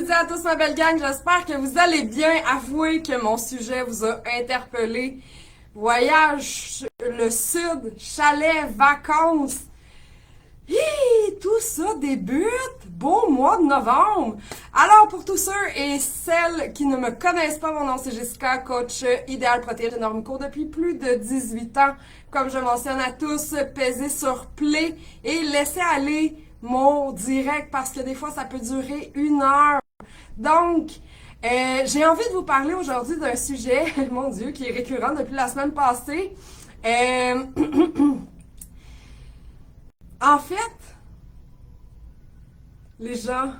Midi à tous ma belle gang, j'espère que vous allez bien. Avouez que mon sujet vous a interpellé. Voyage, le sud, chalet, vacances. Hi, tout ça débute. Beau mois de novembre. Alors pour tous ceux et celles qui ne me connaissent pas, mon nom c'est Jessica, coach idéal protéine de Normico depuis plus de 18 ans. Comme je mentionne à tous, pesez sur play et laissez aller mon direct parce que des fois ça peut durer 1 heure. Donc, j'ai envie de vous parler aujourd'hui d'un sujet, mon Dieu, qui est récurrent depuis la semaine passée. En fait, les gens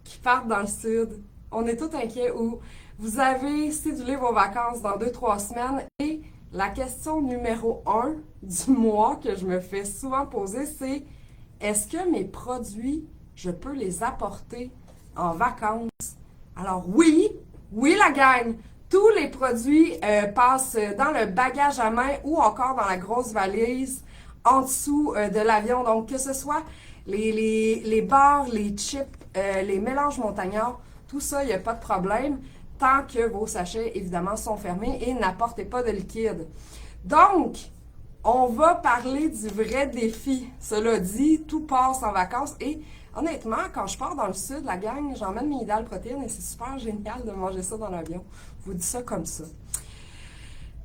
qui partent dans le sud, on est tous inquiets où vous avez cédulé vos vacances dans 2-3 semaines et la question numéro 1 du mois que je me fais souvent poser, c'est est-ce que mes produits, je peux les apporter en vacances? Alors oui la gang, tous les produits passent dans le bagage à main ou encore dans la grosse valise en dessous de l'avion. Donc que ce soit les bars, les chips, les mélanges montagnards, tout ça, il n'y a pas de problème tant que vos sachets, évidemment, sont fermés et n'apportez pas de liquide. Donc, on va parler du vrai défi. Cela dit, tout passe en vacances et honnêtement, quand je pars dans le sud, la gang, j'emmène mes idéales protéines et c'est super génial de manger ça dans l'avion. Je vous dis ça comme ça.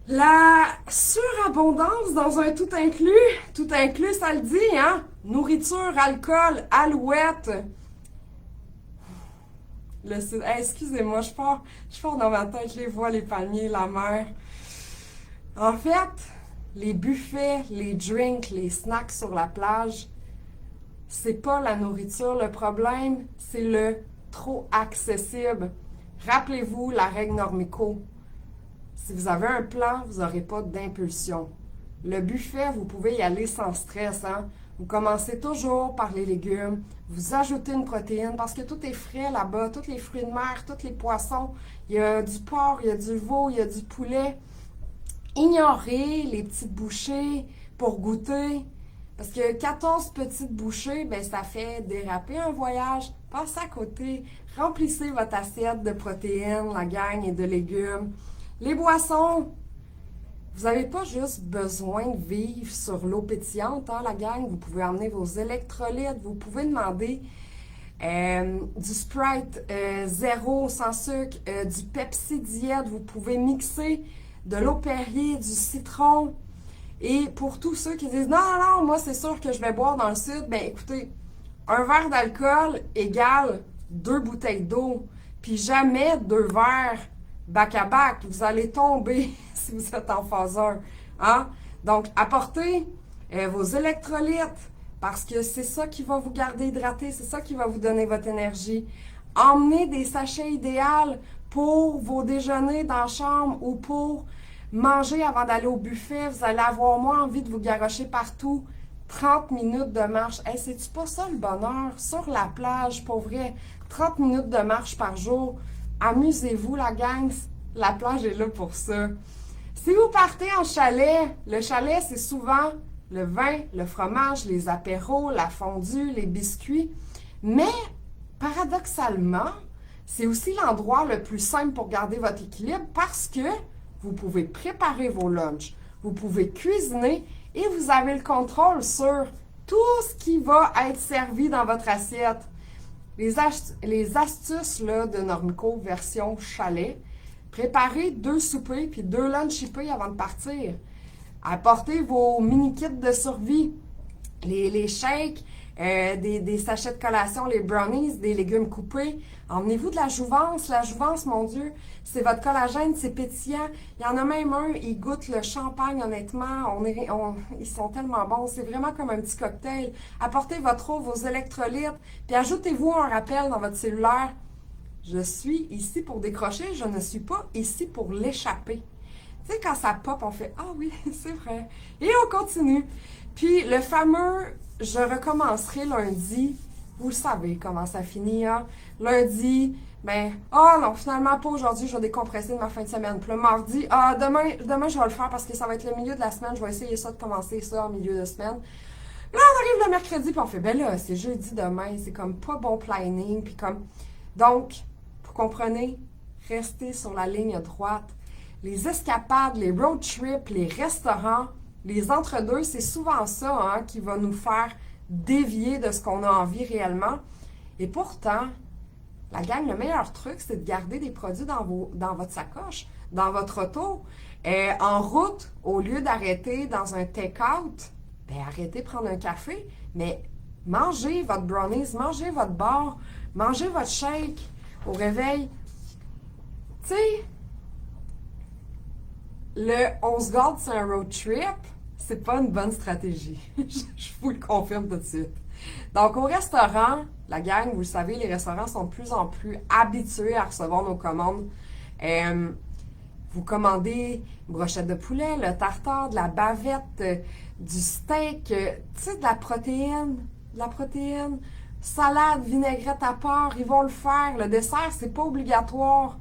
La surabondance dans un tout inclus, ça le dit, hein? Nourriture, alcool, alouette. Le sud, hey, excusez-moi, je pars dans ma tête, je les vois, les palmiers, la mer. En fait, les buffets, les drinks, les snacks sur la plage, c'est pas la nourriture le problème, c'est le trop accessible. Rappelez-vous la règle Normico. Si vous avez un plan, vous n'aurez pas d'impulsion. Le buffet, vous pouvez y aller sans stress, hein? Vous commencez toujours par les légumes, vous ajoutez une protéine parce que tout est frais là-bas, tous les fruits de mer, tous les poissons, il y a du porc, il y a du veau, il y a du poulet. Ignorez les petites bouchées pour goûter. Parce que 14 petites bouchées, ben ça fait déraper un voyage. Passez à côté. Remplissez votre assiette de protéines, la gang et de légumes. Les boissons, vous n'avez pas juste besoin de vivre sur l'eau pétillante, hein, la gang. Vous pouvez emmener vos électrolytes. Vous pouvez demander du Sprite zéro sans sucre, du Pepsi Diète. Vous pouvez mixer de l'eau Perrier, du citron. Et pour tous ceux qui disent « Non, moi c'est sûr que je vais boire dans le sud », ben écoutez, un verre d'alcool égale 2 bouteilles d'eau, puis jamais 2 verres back-à-back. Vous allez tomber si vous êtes en phase 1. Hein? Donc, apportez vos électrolytes, parce que c'est ça qui va vous garder hydraté, c'est ça qui va vous donner votre énergie. Emmenez des sachets idéaux pour vos déjeuners dans la chambre ou pour manger avant d'aller au buffet. Vous allez avoir moins envie de vous garrocher partout. 30 minutes de marche. Hey, c'est-tu pas ça le bonheur? Sur la plage, pour vrai. 30 minutes de marche par jour. Amusez-vous, la gang. La plage est là pour ça. Si vous partez en chalet, le chalet, c'est souvent le vin, le fromage, les apéros, la fondue, les biscuits. Mais, paradoxalement, c'est aussi l'endroit le plus simple pour garder votre équilibre parce que vous pouvez préparer vos lunchs, vous pouvez cuisiner et vous avez le contrôle sur tout ce qui va être servi dans votre assiette. Les astuces là, de Normico version chalet, préparez 2 soupers puis 2 lunchipés avant de partir. Apportez vos mini-kits de survie, les shakes, des sachets de collation, les brownies, des légumes coupés. Emmenez-vous de la jouvence. La jouvence, mon Dieu, c'est votre collagène, c'est pétillant. Il y en a même un, il goûte le champagne, honnêtement. Ils sont tellement bons. C'est vraiment comme un petit cocktail. Apportez votre eau, vos électrolytes, puis ajoutez-vous un rappel dans votre cellulaire. Je suis ici pour décrocher, je ne suis pas ici pour l'échapper. Tu sais, quand ça pop, on fait « Ah oui, c'est vrai ». Et on continue. Puis le fameux « Je recommencerai lundi », vous le savez comment ça finit, hein? Lundi, ben, non, finalement pas aujourd'hui, je vais décompresser de ma fin de semaine. Puis le mardi, demain je vais le faire parce que ça va être le milieu de la semaine, je vais essayer ça de commencer ça en milieu de semaine. Là, on arrive le mercredi, puis on fait, ben là, c'est jeudi demain, c'est comme pas bon planning, puis comme... Donc, comprenez? Restez sur la ligne droite. Les escapades, les road trips, les restaurants, les entre-deux, c'est souvent ça hein, qui va nous faire dévier de ce qu'on a envie réellement. Et pourtant, la gang, le meilleur truc, c'est de garder des produits dans votre sacoche, dans votre auto. En route, au lieu d'arrêter dans un take-out, ben arrêtez de prendre un café, mais mangez votre brownies, mangez votre bar, mangez votre shake au réveil. Tu sais, le on se garde sur un road trip, c'est pas une bonne stratégie. Je vous le confirme tout de suite. Donc, au restaurant, la gang, vous le savez, les restaurants sont de plus en plus habitués à recevoir nos commandes. Vous commandez une brochette de poulet, le tartare, de la bavette, du steak, tu sais, de la protéine, salade, vinaigrette à part, ils vont le faire. Le dessert, c'est pas obligatoire.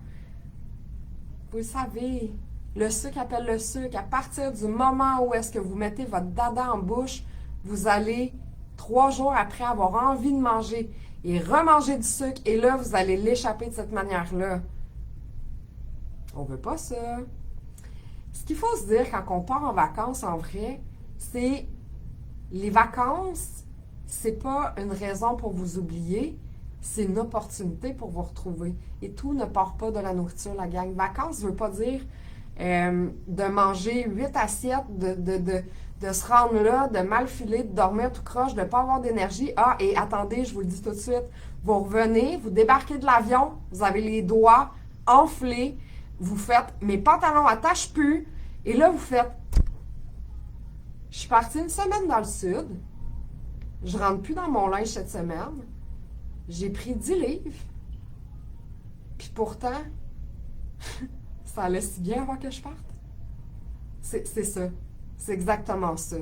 Vous le savez, le sucre appelle le sucre. À partir du moment où est-ce que vous mettez votre dada en bouche, vous allez 3 jours après avoir envie de manger et remanger du sucre. Et là, vous allez l'échapper de cette manière-là. On veut pas ça. Ce qu'il faut se dire quand on part en vacances, en vrai, c'est les vacances, c'est pas une raison pour vous oublier, c'est une opportunité pour vous retrouver. Et tout ne part pas de la nourriture, la gang. Vacances ne veut pas dire de manger 8 assiettes, de se rendre là, de mal filer, de dormir tout croche, de ne pas avoir d'énergie. Ah, et attendez, je vous le dis tout de suite, vous revenez, vous débarquez de l'avion, vous avez les doigts enflés, vous faites « mes pantalons attachent plus », et là, vous faites « je suis partie une semaine dans le sud, je rentre plus dans mon linge cette semaine, j'ai pris 10 livres, puis pourtant, ça allait si bien avant que je parte. » C'est ça. C'est exactement ça.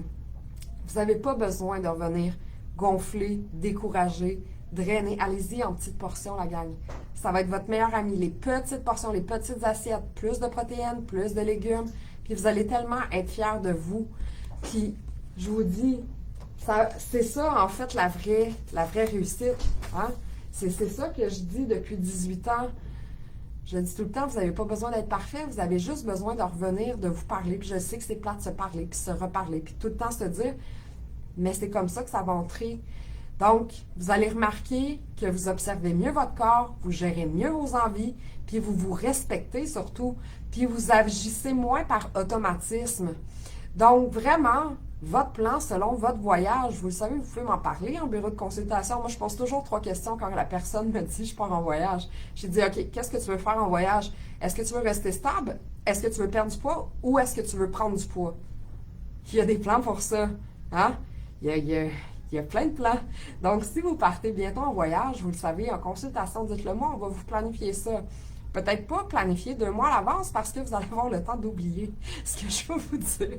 Vous n'avez pas besoin de revenir gonflé, découragé, drainé. Allez-y en petites portions, la gang. Ça va être votre meilleur ami. Les petites portions, les petites assiettes, plus de protéines, plus de légumes. Puis vous allez tellement être fiers de vous. Puis, je vous dis, c'est ça, en fait, la vraie réussite. Hein? C'est ça que je dis depuis 18 ans. Je le dis tout le temps, vous n'avez pas besoin d'être parfait, vous avez juste besoin de revenir, de vous parler. Puis je sais que c'est plat de se parler, puis se reparler, puis tout le temps se dire, mais c'est comme ça que ça va entrer. Donc, vous allez remarquer que vous observez mieux votre corps, vous gérez mieux vos envies, puis vous vous respectez surtout, puis vous agissez moins par automatisme. Donc, vraiment, votre plan selon votre voyage, vous le savez, vous pouvez m'en parler en bureau de consultation. Moi, je pose toujours 3 questions quand la personne me dit « je pars en voyage ». J'ai dit « OK, qu'est-ce que tu veux faire en voyage? Est-ce que tu veux rester stable? Est-ce que tu veux perdre du poids? Ou est-ce que tu veux prendre du poids? » Il y a des plans pour ça. Hein? Il y a plein de plans. Donc, si vous partez bientôt en voyage, vous le savez, en consultation, dites-le moi, on va vous planifier ça. Peut-être pas planifier 2 mois à l'avance parce que vous allez avoir le temps d'oublier ce que je vais vous dire.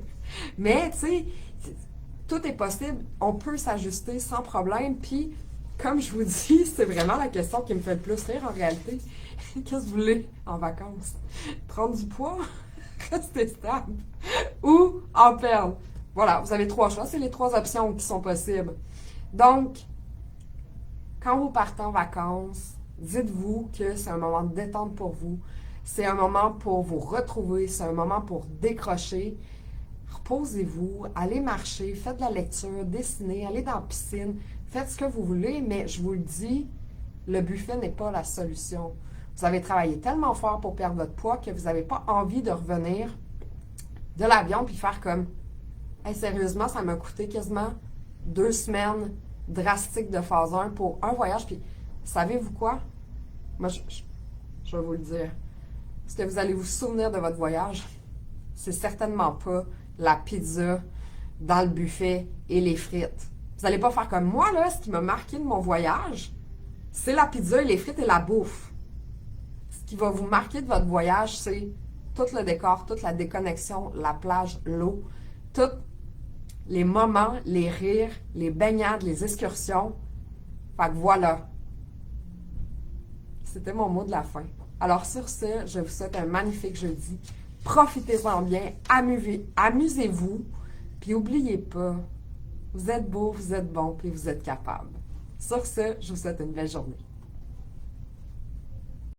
Mais, tu sais, tout est possible. On peut s'ajuster sans problème. Puis, comme je vous dis, c'est vraiment la question qui me fait le plus rire en réalité. Qu'est-ce que vous voulez en vacances? Prendre du poids? Rester stable? Ou en perdre? Voilà, vous avez 3 choix. C'est les 3 options qui sont possibles. Donc, quand vous partez en vacances, dites-vous que c'est un moment de détente pour vous. C'est un moment pour vous retrouver. C'est un moment pour décrocher. Reposez-vous, allez marcher, faites de la lecture, dessinez, allez dans la piscine, faites ce que vous voulez, mais je vous le dis, le buffet n'est pas la solution. Vous avez travaillé tellement fort pour perdre votre poids que vous n'avez pas envie de revenir de l'avion puis faire comme hey, sérieusement, ça m'a coûté quasiment 2 semaines drastiques de phase 1 pour un voyage. Puis, savez-vous quoi? Moi, je vais vous le dire. Est-ce que vous allez vous souvenir de votre voyage? C'est certainement pas la pizza dans le buffet et les frites. Vous n'allez pas faire comme moi, là, ce qui m'a marqué de mon voyage, c'est la pizza et les frites et la bouffe. Ce qui va vous marquer de votre voyage, c'est tout le décor, toute la déconnexion, la plage, l'eau, tous les moments, les rires, les baignades, les excursions. Fait que voilà. C'était mon mot de la fin. Alors sur ce, je vous souhaite un magnifique jeudi. Profitez-en bien, amusez-vous, puis n'oubliez pas, vous êtes beau, vous êtes bon, puis vous êtes capable. Sur ce, je vous souhaite une belle journée.